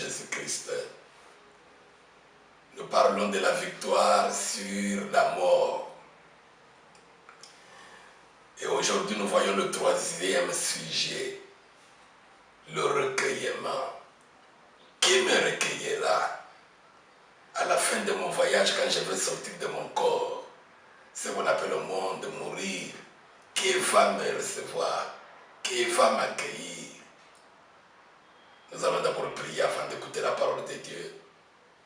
Jésus-Christ. Nous parlons de la victoire sur la mort. Et aujourd'hui, nous voyons le troisième sujet, le recueillement. Qui me recueillera à la fin de mon voyage quand je vais sortir de mon corps? Ce qu'on appelle au monde mourir. Qui va me recevoir? Qui va m'accueillir? Nous allons d'abord prier afin d'écouter la parole de Dieu.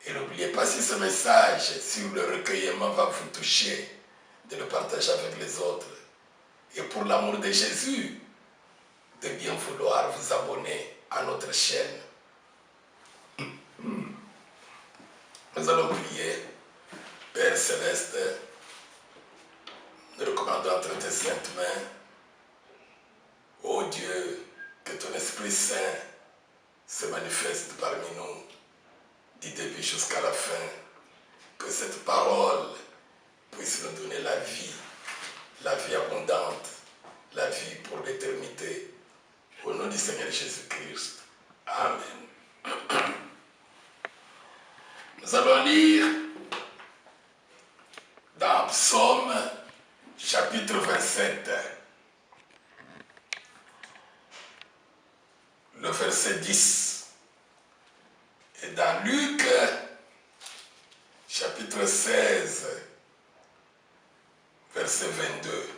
Et n'oubliez pas, si ce message sur le recueillement va vous toucher, de le partager avec les autres. Et pour l'amour de Jésus, de bien vouloir vous abonner à notre chaîne. Nous allons prier. Père Céleste, nous recommandons entre tes saintes mains, ô Dieu, que ton Esprit Saint se manifeste parmi nous, du début jusqu'à la fin, que cette parole puisse nous donner la vie abondante, la vie pour l'éternité. Au nom du Seigneur Jésus-Christ. Amen. Nous allons lire dans Psaume chapitre 27, le verset 10. Et dans Luc chapitre 16, verset 22.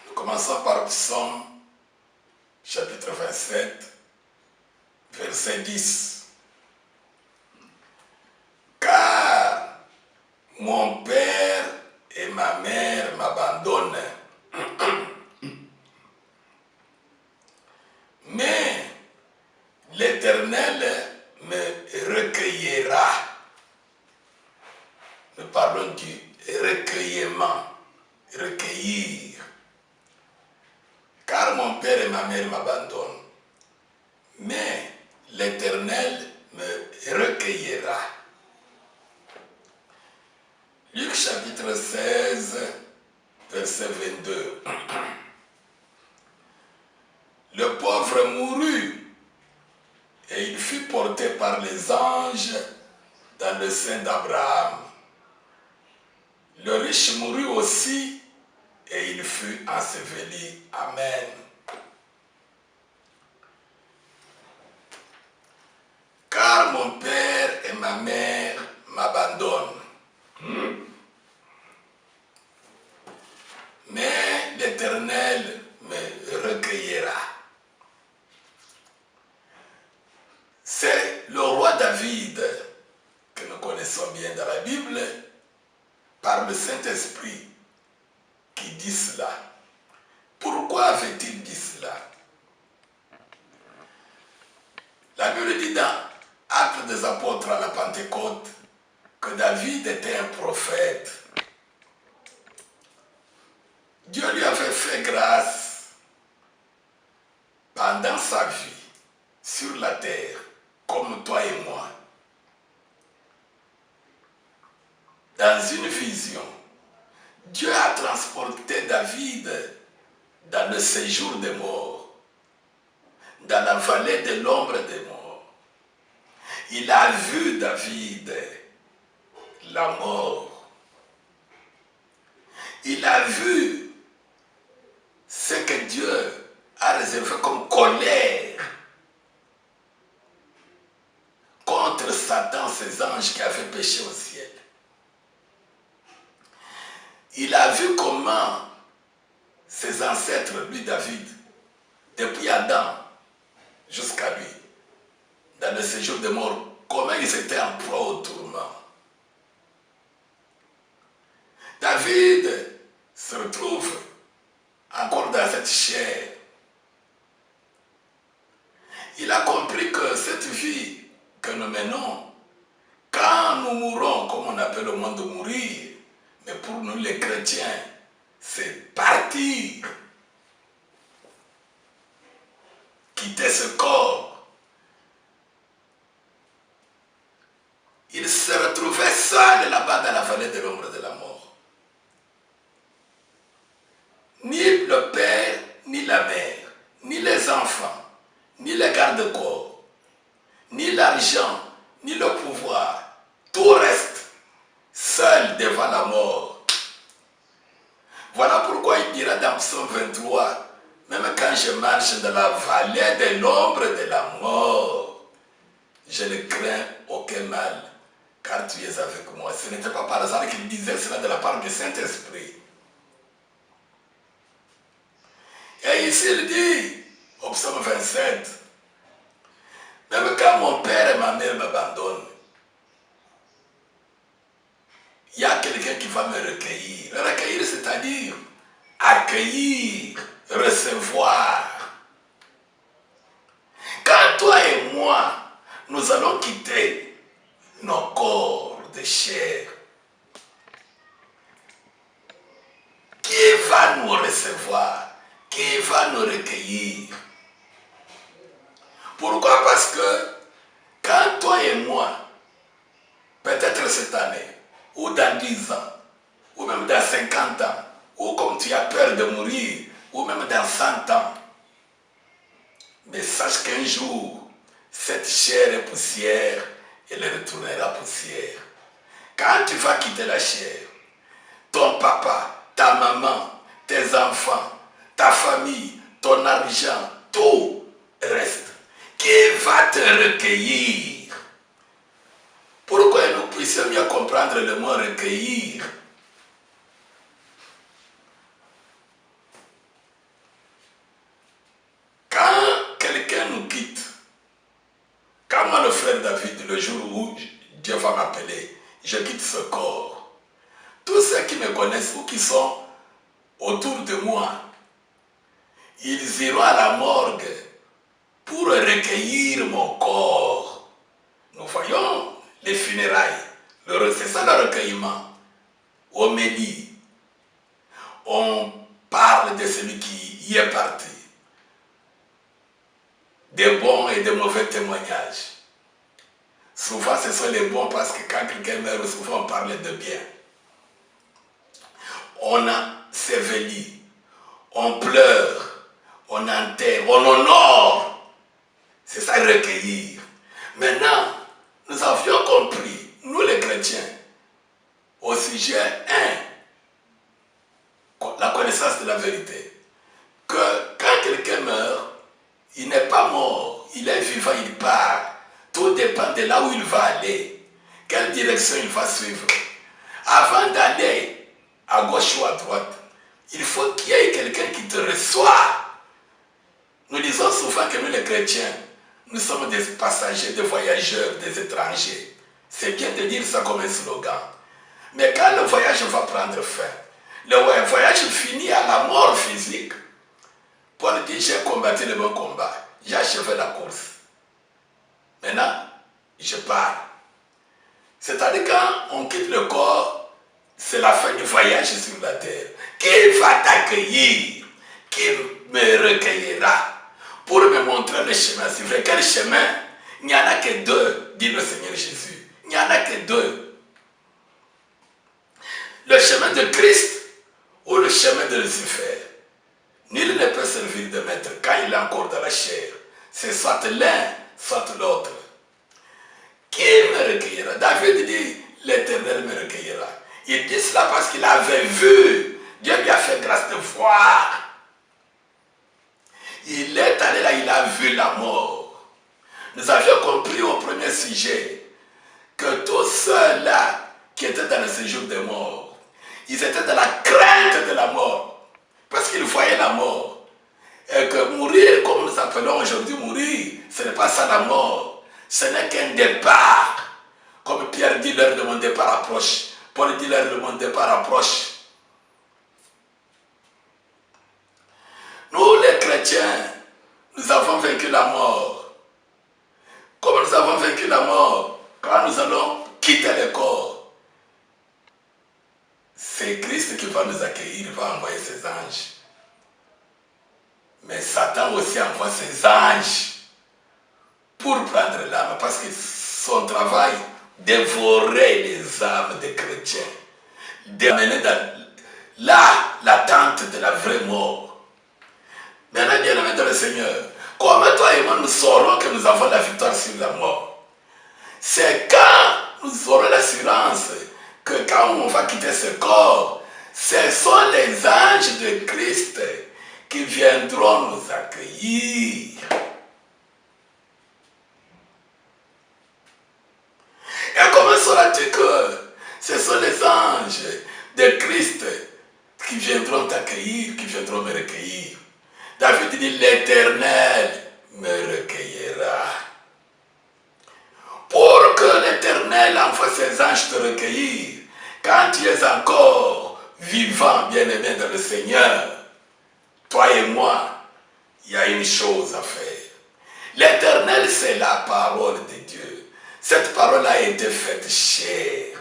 Nous commençons par Psaume chapitre 27, verset 10. Car mon père et ma mère m'abandonnent, mais l'Éternel me recueillera. Nous parlons du recueillement, recueillir. Car mon père et ma mère m'abandonnent, mais l'Éternel me recueillera. Luc chapitre 16, verset 22. Le pauvre mourut, et il fut porté par les anges dans le sein d'Abraham. Le riche mourut aussi, et il fut enseveli. Amen. Car mon père et ma mère m'abandonnent, mais l'Éternel me recueillera. C'est le roi David, que nous connaissons bien dans la Bible, par le Saint-Esprit, qui dit cela. Pourquoi avait-il dit cela? La Bible dit dans Actes des Apôtres à la Pentecôte que David était un prophète. Dieu lui avait fait grâce pendant sa vie sur la terre, comme toi et moi. Dans une vision, Dieu a transporté David dans le séjour des morts, dans la vallée de l'ombre des morts. Il a vu David, la mort. Il a vu ce que Dieu a réservé comme colère contre Satan, ses anges qui avaient péché au ciel. Il a vu comment ses ancêtres, lui David, depuis Adam jusqu'à lui, dans le séjour des morts, comment ils étaient en proie au tourment. David se retrouve encore dans cette chair. Il a compris que cette vie que nous menons, quand nous mourons, comme on appelle au monde mourir, mais pour nous les chrétiens, c'est partir, quitter ce corps. Il se retrouvait seul là-bas dans la vallée de l'ombre de la mort. Ni le père, ni la mère, ni les enfants, ni les gardes de corps, ni l'argent, ni le pouvoir, tout reste seul devant la mort. Voilà pourquoi il dira dans Psaume 23, même quand je marche dans la vallée de l'ombre de la mort, je ne crains aucun mal, car tu es avec moi. Ce n'était pas par hasard qu'il disait cela de la part du Saint-Esprit. Et ici il dit, au Psaume 27, même quand mon père et ma mère m'abandonnent, il y a quelqu'un qui va me recueillir. Recueillir, c'est-à-dire accueillir, recevoir. Quand toi et moi, nous allons quitter nos corps de chair, qui va nous recevoir? Qui va nous recueillir? Pourquoi? Parce que quand toi et moi, peut-être cette année, ou dans 10 ans, ou même dans 50 ans, ou comme tu as peur de mourir, ou même dans 100 ans, mais sache qu'un jour, cette chair est poussière, elle retournera poussière. Quand tu vas quitter la chair, ton papa, ta maman, tes enfants, ta famille, ton argent, tout reste. Qui va te recueillir? Pourquoi nous puissions mieux comprendre le mot recueillir? Quand quelqu'un nous quitte, comme moi le frère David, le jour où Dieu va m'appeler, je quitte ce corps. Tous ceux qui me connaissent ou qui sont autour de moi, ils iront à la morgue pour recueillir mon corps. Nous voyons les funérailles, c'est ça le recueillement. Homélie, on parle de celui qui y est parti, des bons et des mauvais témoignages. Souvent ce sont les bons parce que quand quelqu'un meurt, souvent on parle de bien. On a sévéli, on pleure, on enterre, on honore. C'est ça recueillir. Maintenant, nous avions compris, nous les chrétiens, au sujet 1, la connaissance de la vérité, que quand quelqu'un meurt, il n'est pas mort, il est vivant, il part. Tout dépend de là où il va aller, quelle direction il va suivre. Avant d'aller à gauche ou à droite, il faut qu'il y ait quelqu'un qui te reçoive. Nous disons souvent que nous les chrétiens, nous sommes des passagers, des voyageurs, des étrangers. C'est bien de dire ça comme un slogan. Mais quand le voyage va prendre fin, le voyage finit à la mort physique. Paul dit, j'ai combattu le bon combat, j'ai achevé la course. Maintenant, je pars. C'est-à-dire quand on quitte le corps, c'est la fin du voyage sur la terre. Qui va t'accueillir? Qui me recueillera pour me montrer le chemin? C'est vrai, quel chemin? Il n'y en a que deux, dit le Seigneur Jésus. Il n'y en a que deux. Le chemin de Christ ou le chemin de Lucifer. Nul ne peut servir de maître quand il est encore dans la chair. C'est soit l'un, soit l'autre. Qui me recueillera? David dit, l'Éternel me recueillera. Il dit cela parce qu'il avait vu. Dieu lui a fait grâce de voir. Il est allé là, il a vu la mort. Nous avions compris au premier sujet que tous ceux-là qui étaient dans le séjour des morts, ils étaient dans la crainte de la mort. Parce qu'ils voyaient la mort. Et que mourir, comme nous appelons aujourd'hui mourir, ce n'est pas ça la mort. Ce n'est qu'un départ. Comme Pierre dit, l'heure de mon départ approche. Paul dit, l'heure de mon départ approche. Nous, les chrétiens, nous avons vaincu la mort. Comme nous avons vaincu la mort, quand nous allons quitter le corps, c'est Christ qui va nous accueillir, il va envoyer ses anges. Mais Satan aussi envoie ses anges pour prendre l'âme, parce que son travail, dévorer les âmes des chrétiens, d'amener dans l'attente de la vraie mort. Maintenant, bien aimé dans le Seigneur, comment toi et moi nous saurons que nous avons la victoire sur la mort. C'est quand nous aurons l'assurance que quand on va quitter ce corps, ce sont les anges de Christ qui viendront nous accueillir. Et comment sauras-tu que ce sont les anges de Christ qui viendront t'accueillir, qui viendront me recueillir? David dit, l'Éternel me recueillera. Pour que l'Éternel envoie ses anges te recueillir, quand tu es encore vivant, bien-aimé dans le Seigneur, toi et moi, il y a une chose à faire. L'Éternel, c'est la parole de Dieu. Cette parole a été faite chair.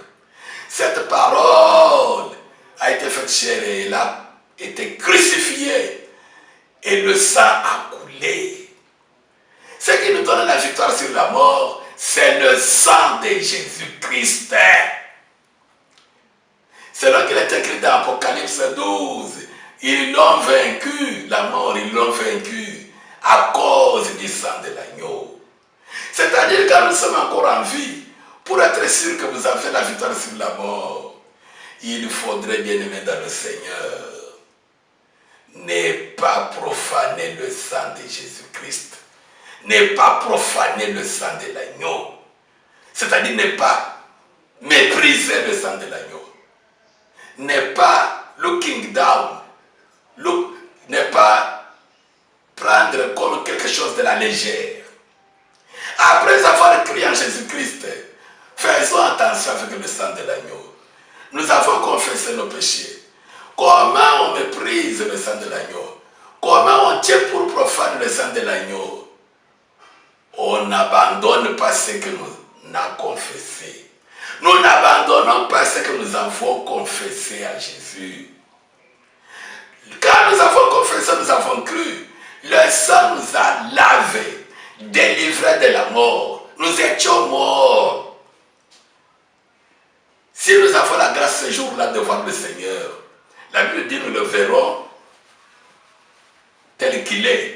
Cette parole a été faite chair et elle a été crucifiée. Et le sang a coulé. Ce qui nous donne la victoire sur la mort, c'est le sang de Jésus-Christ. C'est là qu'il est écrit dans Apocalypse 12. Ils l'ont vaincu, la mort, ils l'ont vaincu à cause du sang de l'agneau. C'est-à-dire que quand nous sommes encore en vie, pour être sûr que vous avez la victoire sur la mort, il faudrait, bien aimer dans le Seigneur, ne pas profaner le sang de Jésus-Christ. Ne pas profaner le sang de l'agneau. C'est-à-dire ne pas mépriser le sang de l'agneau. Ne pas looking down. Ne pas prendre comme quelque chose de la légère. Après avoir crié en Jésus-Christ, faisons attention avec le sang de l'agneau. Nous avons confessé nos péchés. Comment on méprise le sang de l'agneau? Comment on tient pour profane le sang de l'agneau? On n'abandonne pas ce que nous avons confessé. Nous n'abandonnons pas ce que nous avons confessé à Jésus. Quand nous avons confessé, nous avons cru. Le sang nous a lavés, délivrés de la mort. Nous étions morts. Si nous avons la grâce ce jour-là de voir le Seigneur, la Bible dit nous le verrons tel qu'il est.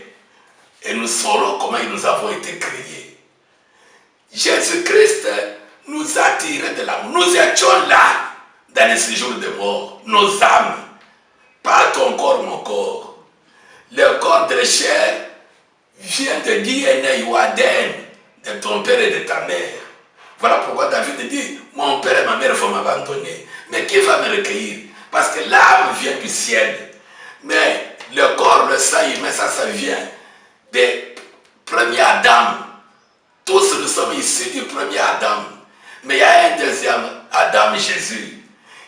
Et nous saurons comment nous avons été créés. Jésus-Christ nous a tirés de l'amour. Nous étions là, dans les séjours de mort. Nos âmes, pas ton corps, mon corps. Le corps de la chair vient de DNA ou ADN de ton père et de ta mère. Voilà pourquoi David dit, mon père et ma mère vont m'abandonner. Mais qui va me recueillir? Parce que l'âme vient du ciel. Mais le corps, le sang humain, ça vient des premiers Adam. Tous nous sommes issus du premier Adam. Mais il y a un deuxième Adam, Jésus,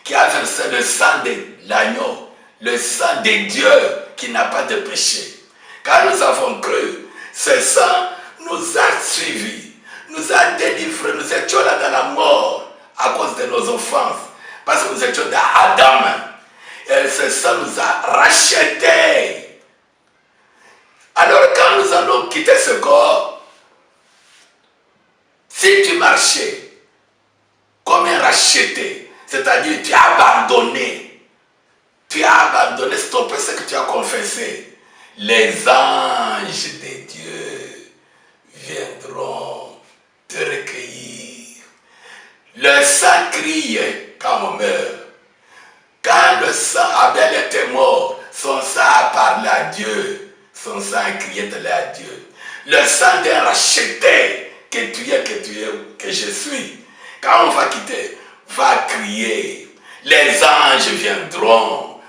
qui a versé le sang de l'agneau, le sang de Dieu qui n'a pas de péché. Quand nous avons cru, ce sang nous a suivis, nous a délivrés. Nous étions là dans la mort à cause de nos offenses. Parce que nous étions dans Adam. Et ce sang nous a rachetés. Alors quand nous allons quitter ce corps, si tu marchais comme un racheté, c'est-à-dire tu as abandonné, stoppé ce que tu as confessé, les anges de Dieu viendront te recueillir. Le sang crie quand on meurt. Quand le sang Abel était mort, son sang a parlé à Dieu. Son sang a crié de à Dieu. Le sang d'un racheté que tu es, que je suis. Quand on va quitter, va crier. Les anges viendront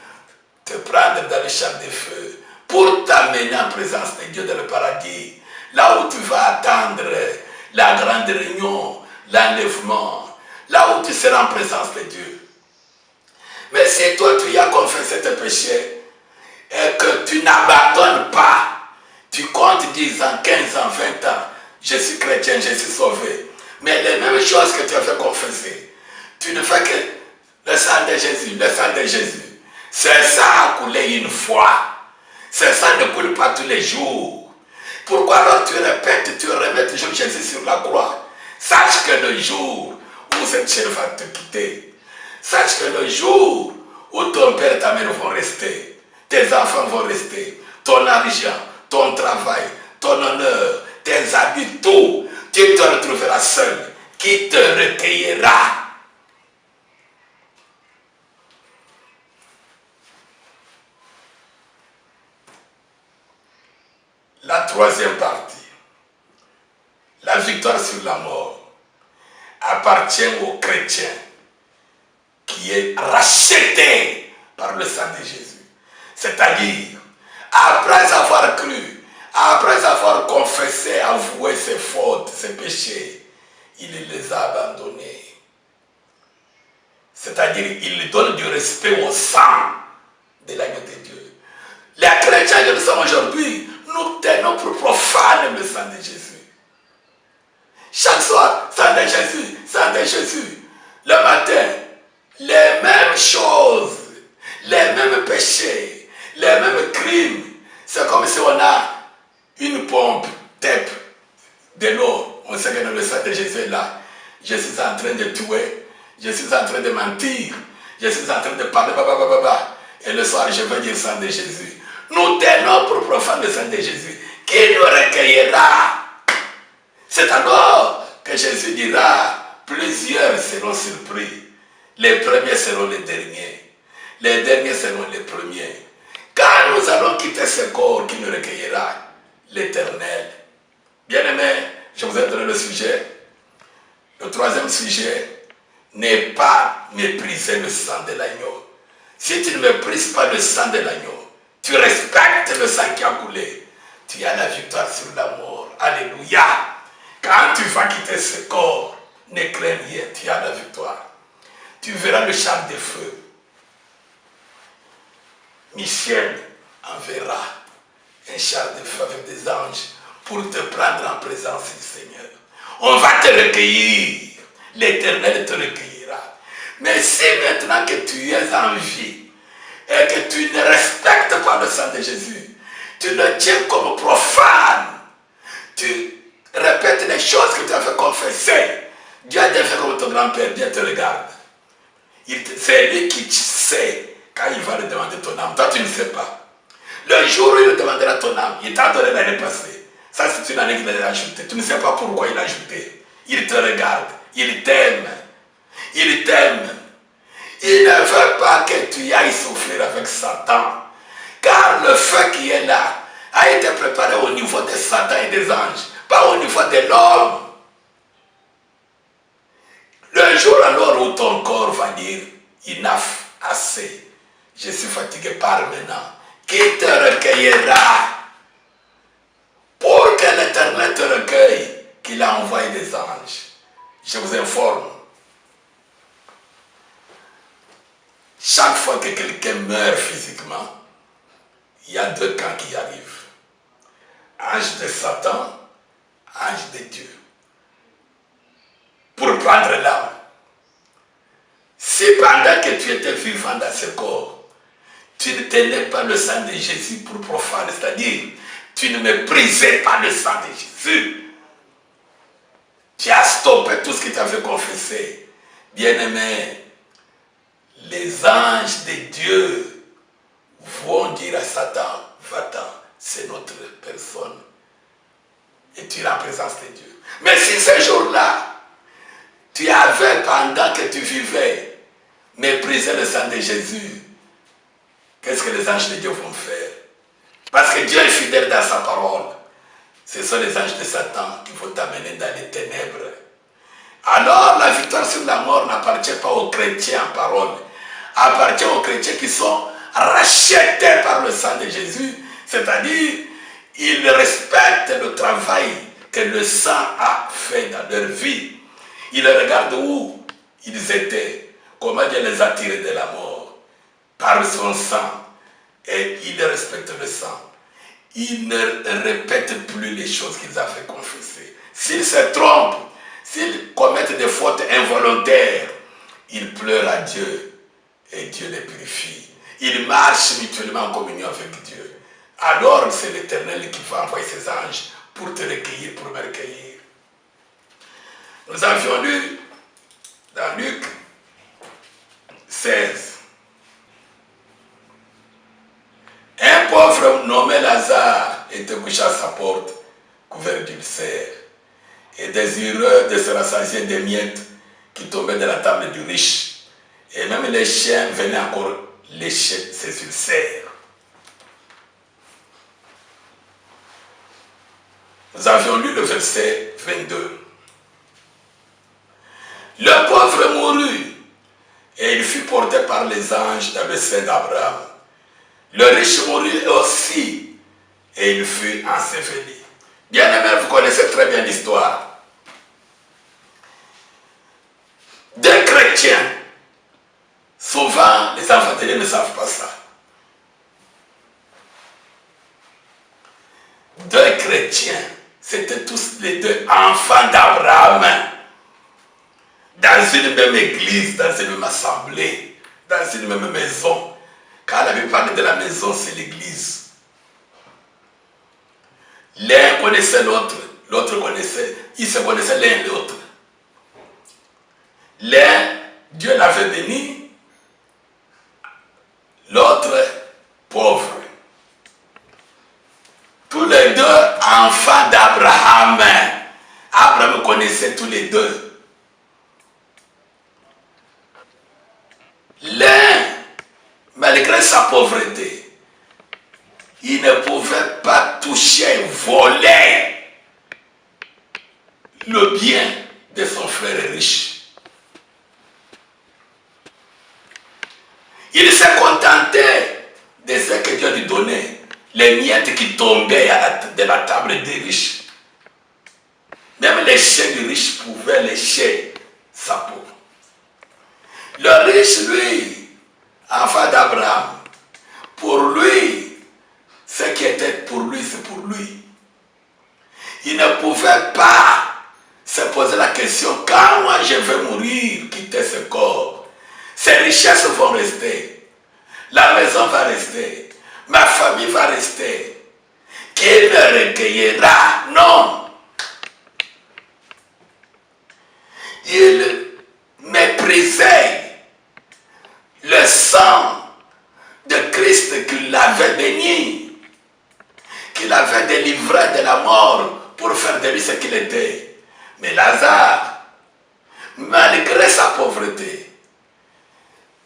te prendre dans le champ de feu pour t'amener en présence de Dieu dans le paradis. Là où tu vas attendre la grande réunion, l'enlèvement. Là où tu seras en présence de Dieu. Mais si toi tu as confessé tes péchés et que tu n'abandonnes pas, tu comptes 10 ans, 15 ans, 20 ans, je suis chrétien, je suis sauvé. Mais les mêmes choses que tu as fait confesser, tu ne fais que le sang de Jésus, le sang de Jésus. Ce sang a coulé une fois. Ce sang ne coule pas tous les jours. Pourquoi alors tu répètes, tu remets toujours Jésus sur la croix? Sache que le jour où cette chair va te quitter, sache que le jour où ton père et ta mère vont rester, tes enfants vont rester, ton argent, ton travail, ton honneur, tes habits, tout, tu te retrouveras seul. Qui te recueillera? La troisième partie, la victoire sur la mort, appartient au chrétien qui est racheté par le sang de Jésus. C'est-à-dire, après avoir cru, après avoir confessé, avoué ses fautes, ses péchés, il les a abandonnés. C'est-à-dire, il donne du respect au sang de l'agneau de Dieu. Les chrétiens que nous sommes aujourd'hui, nous tenons pour profane le sang de Jésus. Chaque soir, sang de Jésus, sang de Jésus. Le matin, les mêmes choses, les mêmes péchés, les mêmes crimes. C'est comme si on a une pompe, TEP, de l'eau. On sait que le sang de Jésus est là. Je suis en train de tuer, je suis en train de mentir, je suis en train de parler, et le soir je veux dire sang de Jésus. Nous tenons pour profane le sang de Jésus. Qui nous recueillera? C'est alors que Jésus dira, plusieurs seront surpris. Les premiers seront les derniers. Les derniers seront les premiers. Quand nous allons quitter ce corps, qui nous recueillera? L'Éternel. Bien-aimés, je vous ai donné le sujet. Le troisième sujet n'est pas mépriser le sang de l'agneau. Si tu ne méprises pas le sang de l'agneau, tu respectes le sang qui a coulé, tu as la victoire sur la mort. Alléluia. Quand tu vas quitter ce corps, ne crains rien, tu as la victoire. Tu verras le char de feu. Michel enverra un char de feu avec des anges pour te prendre en présence du Seigneur. On va te recueillir. L'Éternel te recueillera. Mais si maintenant que tu es en vie et que tu ne respectes pas le sang de Jésus, tu le tiens comme profane, tu répètes les choses que tu as fait confesser, Dieu te fait comme ton grand-père, Dieu te regarde. C'est lui qui sait quand il va le demander ton âme. Toi, tu ne sais pas. Le jour où il le demandera ton âme, il t'a donné l'année passée. Ça, c'est une année qu'il a ajoutée. Tu ne sais pas pourquoi il a ajouté. Il te regarde. Il t'aime. Il t'aime. Il ne veut pas que tu ailles souffrir avec Satan. Car le feu qui est là a été préparé au niveau de Satan et des anges, pas au niveau de l'homme. Le jour alors où ton corps va dire, enough, assez, je suis fatigué par maintenant, qui te recueillera? Pour que l'Éternel te recueille, qu'il a envoyé des anges. Je vous informe, chaque fois que quelqu'un meurt physiquement, il y a deux camps qui arrivent. Ange de Satan, ange de Dieu. Pour prendre l'âme. Si pendant que tu étais vivant dans ce corps, tu ne tenais pas le sang de Jésus pour profane, c'est-à-dire, tu ne méprisais pas le sang de Jésus, tu as stoppé tout ce qui t'a fait confesser. Bien-aimé, les anges de Dieu vont dire à Satan, va-t'en, c'est notre personne. Et tu es en présence de Dieu. Mais si ce jour-là, tu avais, pendant que tu vivais, méprisé le sang de Jésus, qu'est-ce que les anges de Dieu vont faire? Parce que Dieu est fidèle dans sa parole. Ce sont les anges de Satan qui vont t'amener dans les ténèbres. Alors la victoire sur la mort n'appartient pas aux chrétiens en parole, appartient aux chrétiens qui sont rachetés par le sang de Jésus, c'est-à-dire ils respectent le travail que le sang a fait dans leur vie. Ils regardent où ils étaient, comment Dieu les a tirés de la mort par son sang, et ils respectent le sang. Ils ne répètent plus les choses qu'ils avaient confessées. S'ils se trompent, s'ils commettent des fautes involontaires, ils pleurent à Dieu et Dieu les purifie. Ils marchent mutuellement en communion avec Dieu. Alors c'est l'Éternel qui va envoyer ses anges pour te recueillir, pour me recueillir. Nous avions lu dans Luc 16. Un pauvre nommé Lazare était couché à sa porte, couvert d'ulcère. et désireux de se rassasier des miettes qui tombaient de la table du riche. Et même les chiens venaient encore lécher ses ulcères. Nous avions lu le verset 22. Le pauvre mourut et il fut porté par les anges dans le sein d'Abraham. Le riche mourut aussi et il fut enseveli. Bien aimé, vous connaissez très bien l'histoire. Deux chrétiens, souvent les enfants de Dieu ne savent pas ça. Deux chrétiens, c'était tous les deux enfants d'Abraham. Dans une même église, dans une même assemblée, dans une même maison. Quand la Bible parle de la maison, c'est l'église. L'un connaissait l'autre, l'autre connaissait, ils se connaissaient l'un et l'autre. L'un, Dieu l'avait béni, l'autre, pauvre. Tous les deux enfants d'Abraham. Abraham connaissait tous les deux. L'un, malgré sa pauvreté, il ne pouvait pas toucher, voler le bien de son frère riche. Il se contentait de ce que Dieu lui donnait, les miettes qui tombaient de la table des riches. Même les chiens du riche pouvaient lécher sa peau. Le riche, lui, enfant d'Abraham, pour lui, ce qui était pour lui, c'est pour lui. Il ne pouvait pas se poser la question, quand moi je vais mourir, quitter ce corps, ces richesses vont rester, la maison va rester, ma famille va rester. Qui me recueillera? Non. Il méprisait le sang de Christ qui l'avait béni, qui l'avait délivré de la mort pour faire de lui ce qu'il était. Mais Lazare, malgré sa pauvreté,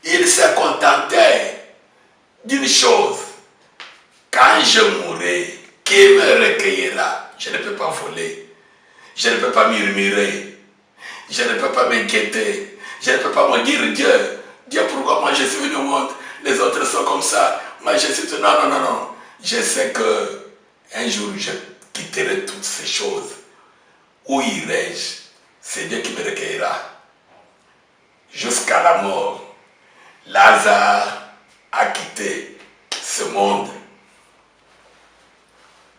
il se contentait d'une chose. Quand je mourrai, qui me recueillera? Je ne peux pas voler, je ne peux pas murmurer, je ne peux pas m'inquiéter, je ne peux pas me dire Dieu, pourquoi moi je suis venu au monde? Les autres sont comme ça. Moi je suis... Non, non, non, non. Je sais que un jour je quitterai toutes ces choses. Où irai-je? C'est Dieu qui me recueillera. Jusqu'à la mort, Lazare a quitté ce monde.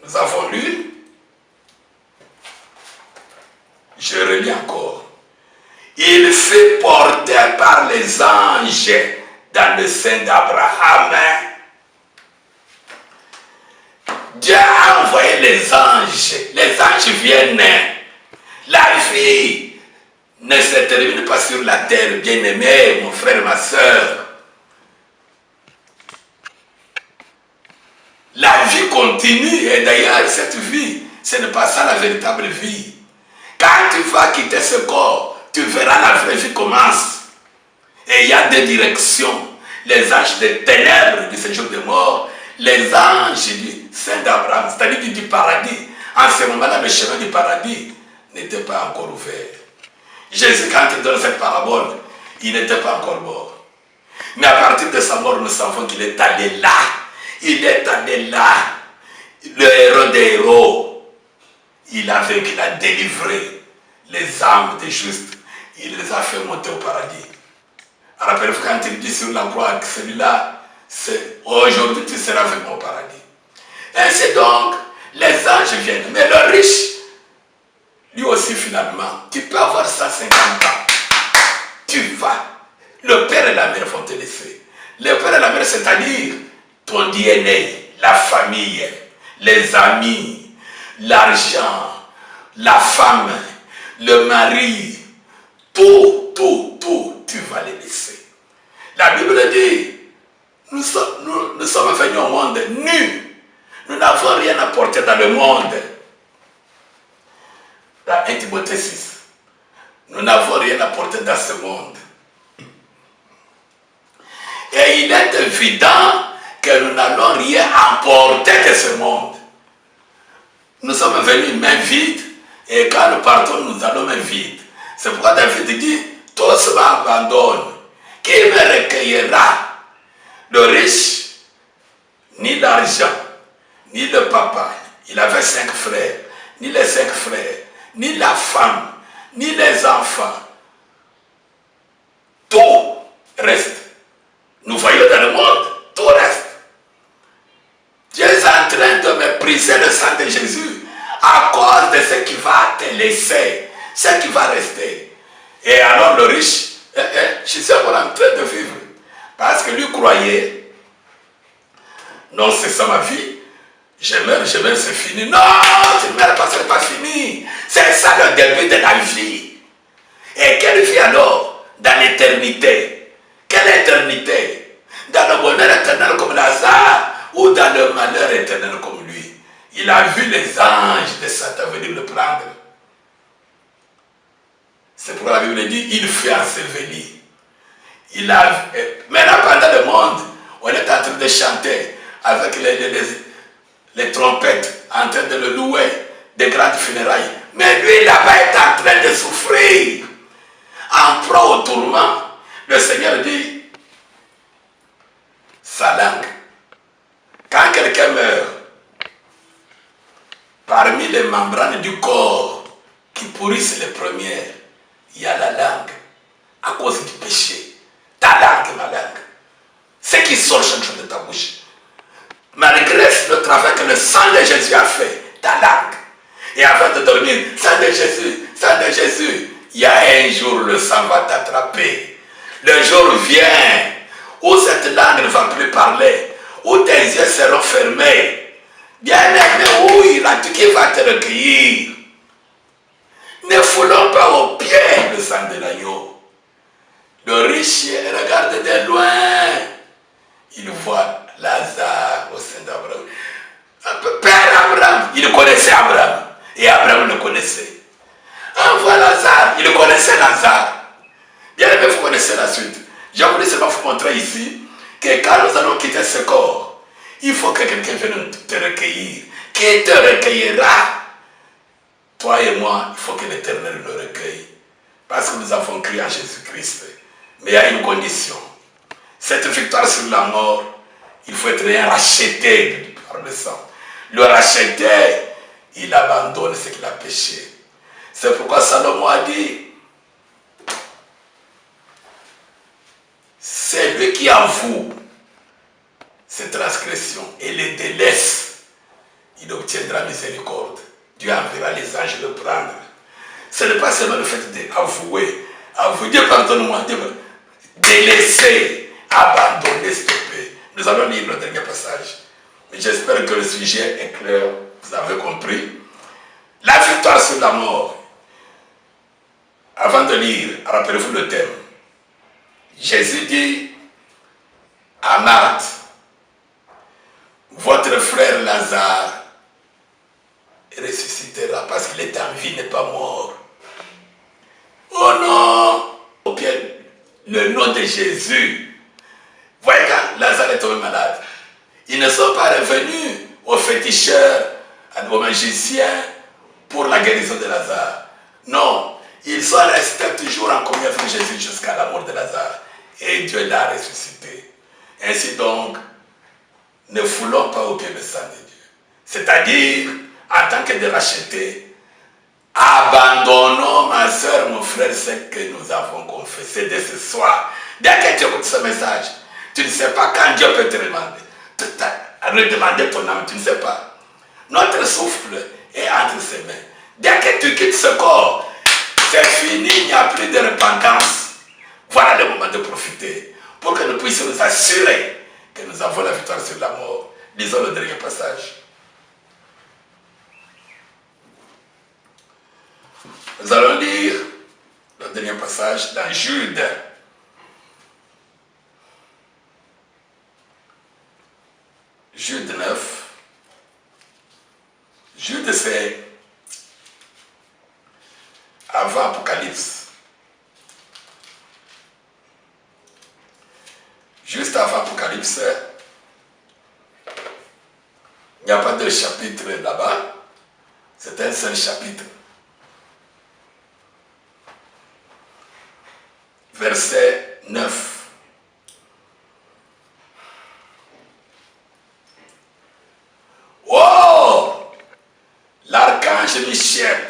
Nous avons lu, je relis encore. Il fut porté par les anges dans le sein d'Abraham. Dieu a envoyé les anges. Les anges viennent. La vie ne se termine pas sur la terre, bien-aimé, mon frère, ma soeur. La vie continue. Et d'ailleurs, cette vie, ce n'est pas ça la véritable vie. Quand tu vas quitter ce corps, tu verras la vraie vie commence. Et il y a deux directions. Les anges des ténèbres du séjour de mort, les anges du sein d'Abraham, c'est-à-dire du paradis. En ce moment-là, le chemin du paradis n'était pas encore ouvert. Jésus, quand il donne cette parabole, il n'était pas encore mort. Mais à partir de sa mort, nous savons qu'il est allé là. Il est allé là. Le héros des héros. Il a vaincu, il a délivré les âmes des justes. Il les a fait monter au paradis. Rappelez-vous quand il dit sur la croix que celui-là, aujourd'hui tu seras avec moi au paradis. Ainsi donc, les anges viennent. Mais le riche, lui aussi finalement, tu peux avoir 150 ans. Tu vas. Le père et la mère vont te laisser. Le père et la mère, c'est-à-dire ton DNA, la famille, les amis, l'argent, la femme, le mari, tout, tu vas les laisser. La Bible dit, nous sommes venus au monde nus. Nous n'avons rien apporté dans le monde. Dans 1 Timothée 6, nous n'avons rien apporté dans ce monde. Et il est évident que nous n'allons rien apporter de ce monde. Nous sommes venus main vide, et quand nous partons, nous allons main vide. C'est pourquoi David dit, tous m'abandonnent. Qui me recueillera? Le riche, ni l'argent, ni le papa. Il avait 5 frères. Ni les 5 frères, ni la femme, ni les enfants. Tout reste. Nous voyons dans le monde, tout reste. Dieu est en train de mépriser le sang de Jésus à cause de ce qui va te laisser, ce qui va rester. Et alors le riche, je suis encore en train de vivre. Parce que lui croyait, non, c'est ça ma vie. Je meurs, c'est fini. Non, tu ne meurs pas, ce n'est pas fini. C'est ça le début de la vie. Et quelle vie alors? Dans l'éternité. Quelle éternité? Dans le bonheur éternel comme Lazare ou dans le malheur éternel comme lui? Il a vu les anges de Satan venir le prendre. C'est pourquoi la Bible dit, il fut enseveli. Maintenant, pendant le monde, on est en train de chanter avec les trompettes, en train de le louer, des grandes funérailles. Mais lui, là-bas, est en train de souffrir. En proie au tourment, le Seigneur dit, sa langue. Quand quelqu'un meurt, parmi les membranes du corps qui pourrissent les premières, il y a la langue, à cause du péché. Ta langue, ma langue. Ce qui sort chaque jour de ta bouche. Malgré le travail que le sang de Jésus a fait, ta langue. Et avant de dormir, sang de Jésus, il y a un jour le sang va t'attraper. Le jour vient où cette langue ne va plus parler, où tes yeux seront fermés. Bien-aimé, où iras-tu qui va te recueillir? Ne foulons pas aux pieds le sang de l'agneau. Le riche regarde de loin. Il voit Lazare au sein d'Abraham. Père Abraham, il connaissait Abraham. Et Abraham le connaissait. Envoie Lazare, il connaissait Lazare. Bien aimé, vous connaissez la suite. J'ai voulu seulement vous montrer ici que quand nous allons quitter ce corps, il faut que quelqu'un vienne te recueillir. Qui te recueillera? Toi et moi, il faut que l'Éternel nous recueille. Parce que nous avons cru en Jésus-Christ. Mais il y a une condition. Cette victoire sur la mort, il faut être racheté par le sang. Le racheter, il abandonne ce qu'il a péché. C'est pourquoi Salomon a dit, c'est lui qui avoue ses transgressions et les délaisse, il obtiendra miséricorde. Dieu enverra les anges le prendre. Ce n'est pas seulement le fait d'avouer, Dieu pardonne-moi, délaisser, abandonner, stopper. Nous allons lire le dernier passage. Mais j'espère que le sujet est clair, vous avez compris. La victoire sur la mort. Avant de lire, rappelez-vous le thème. Jésus dit à Marthe, votre frère Lazare ressuscitera parce qu'il est en vie, n'est pas mort. Oh non! Au pied, le nom de Jésus. Voyez quand Lazare est tombé malade, ils ne sont pas revenus aux féticheurs, aux magiciens pour la guérison de Lazare. Non, ils sont restés toujours en communion avec Jésus jusqu'à la mort de Lazare. Et Dieu l'a ressuscité. Ainsi donc, ne foulons pas au pied le sang de Dieu. C'est-à-dire, en tant que des rachetés, abandonnons, ma soeur, mon frère, ce que nous avons confessé dès ce soir. Dès que tu écoutes ce message, tu ne sais pas quand Dieu peut te demander. Redemander ton âme, tu ne sais pas. Notre souffle est entre ses mains. Dès que tu quittes ce corps, c'est fini, il n'y a plus de repentance. Voilà le moment de profiter pour que nous puissions nous assurer que nous avons la victoire sur la mort. Lisons le dernier passage. Nous allons lire le dernier passage dans Jude. Jude 9. Jude, c'est avant Apocalypse. Juste avant Apocalypse, il n'y a pas de chapitre là-bas. C'est un seul chapitre. Verset 9. Oh! L'archange Michel.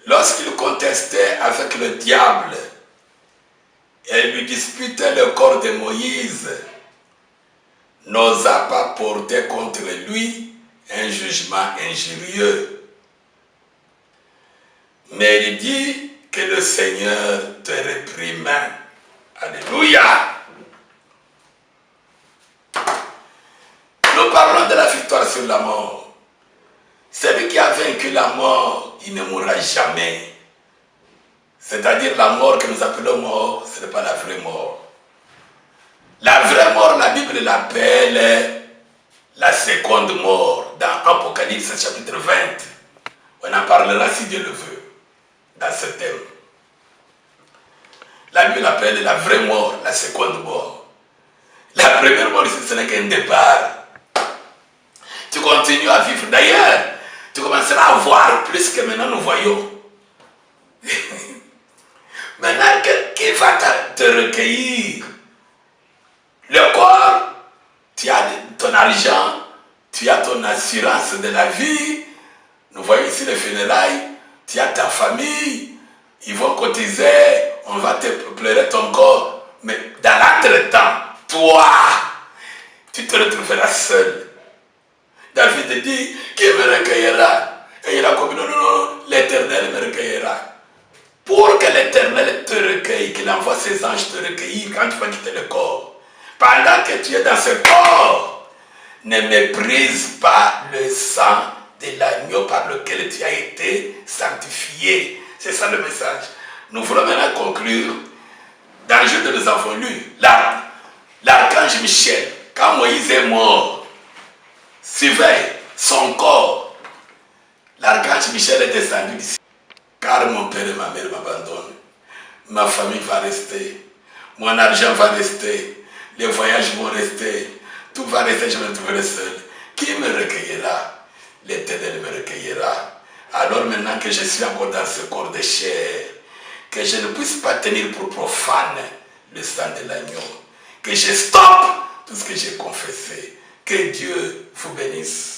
Lorsqu'il contestait avec le diable et lui disputait le corps de Moïse, n'osa pas porter contre lui un jugement injurieux. Mais il dit que le Seigneur te réprime. Alléluia! Nous parlons de la victoire sur la mort. Celui qui a vaincu la mort, il ne mourra jamais. C'est-à-dire la mort que nous appelons mort, ce n'est pas la vraie mort. La vraie mort, la Bible l'appelle la seconde mort dans Apocalypse chapitre 20. On en parlera si Dieu le veut dans ce thème. La Bible l'appelle la vraie mort, la seconde mort. La première mort, ce n'est qu'un départ. Tu continues à vivre. D'ailleurs, tu commenceras à voir plus que maintenant nous voyons. Maintenant, qui va te recueillir? Le corps, tu as ton argent, tu as ton assurance de la vie. Nous voyons ici les funérailles, tu as ta famille, ils vont cotiser, on va te pleurer ton corps. Mais dans l'entretemps, toi, tu te retrouveras seul. David dit, qui me recueillera? Et il a compris, non, non, non, l'Éternel me recueillera. Pour que l'Éternel te recueille, qu'il envoie ses anges te recueillir quand tu vas quitter le corps. Pendant que tu es dans ce corps, ne méprise pas le sang de l'agneau par lequel tu as été sanctifié. C'est ça le message. Nous voulons maintenant conclure dans le jeu que nous avons lu. L'archange Michel, quand Moïse est mort, surveille son corps. L'archange Michel est descendu d'ici. Car mon père et ma mère m'abandonnent. Ma famille va rester. Mon argent va rester. Les voyages vont rester. Tout va rester, je me trouverai seul. Qui me recueillera? L'Éternel me recueillera. Alors maintenant que je suis encore dans ce corps de chair, que je ne puisse pas tenir pour profane le sang de l'agneau, que je stoppe tout ce que j'ai confessé. Que Dieu vous bénisse.